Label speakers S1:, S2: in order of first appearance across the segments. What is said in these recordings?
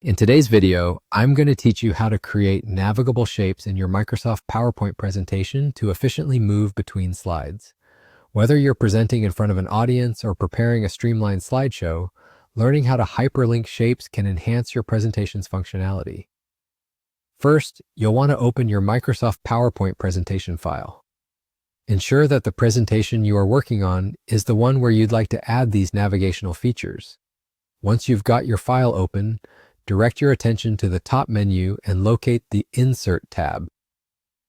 S1: In today's video, I'm going to teach you how to create navigable shapes in your Microsoft PowerPoint presentation to efficiently move between slides. Whether you're presenting in front of an audience or preparing a streamlined slideshow, learning how to hyperlink shapes can enhance your presentation's functionality. First, you'll want to open your Microsoft PowerPoint presentation file. Ensure that the presentation you are working on is the one where you'd like to add these navigational features. Once you've got your file open, direct your attention to the top menu and locate the Insert tab.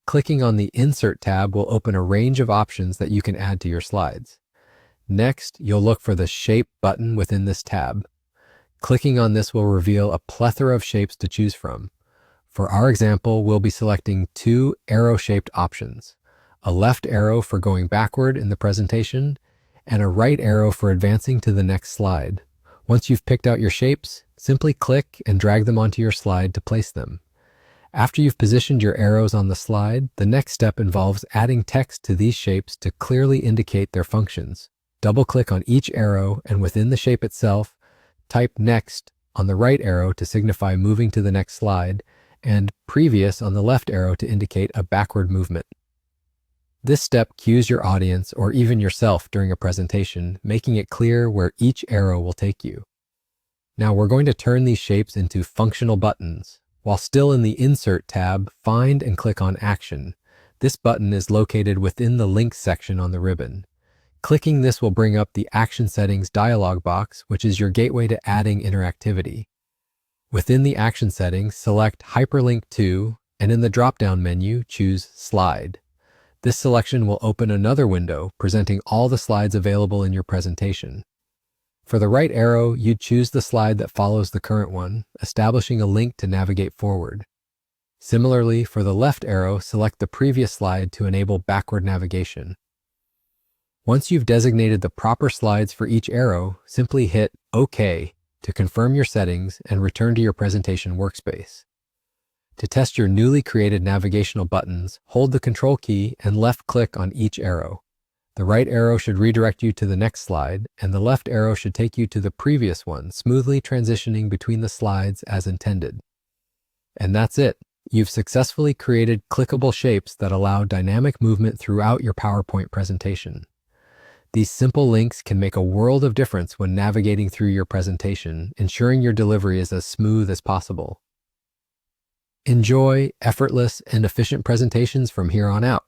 S1: Clicking on the Insert tab will open a range of options that you can add to your slides. Next, you'll look for the Shape button within this tab. Clicking on this will reveal a plethora of shapes to choose from. For our example, we'll be selecting two arrow-shaped options, a left arrow for going backward in the presentation, and a right arrow for advancing to the next slide. Once you've picked out your shapes, simply click and drag them onto your slide to place them. After you've positioned your arrows on the slide, the next step involves adding text to these shapes to clearly indicate their functions. Double-click on each arrow, and within the shape itself, type Next on the right arrow to signify moving to the next slide, and Previous on the left arrow to indicate a backward movement. This step cues your audience or even yourself during a presentation, making it clear where each arrow will take you. Now we're going to turn these shapes into functional buttons. While still in the Insert tab, find and click on Action. This button is located within the Links section on the ribbon. Clicking this will bring up the Action Settings dialog box, which is your gateway to adding interactivity. Within the Action Settings, select Hyperlink to, and in the drop-down menu, choose Slide. This selection will open another window presenting all the slides available in your presentation. For the right arrow, you'd choose the slide that follows the current one, establishing a link to navigate forward. Similarly, for the left arrow, select the previous slide to enable backward navigation. Once you've designated the proper slides for each arrow, simply hit OK to confirm your settings and return to your presentation workspace. To test your newly created navigational buttons, hold the Control key and left-click on each arrow. The right arrow should redirect you to the next slide, and the left arrow should take you to the previous one, smoothly transitioning between the slides as intended. And that's it. You've successfully created clickable shapes that allow dynamic movement throughout your PowerPoint presentation. These simple links can make a world of difference when navigating through your presentation, ensuring your delivery is as smooth as possible. Enjoy effortless and efficient presentations from here on out.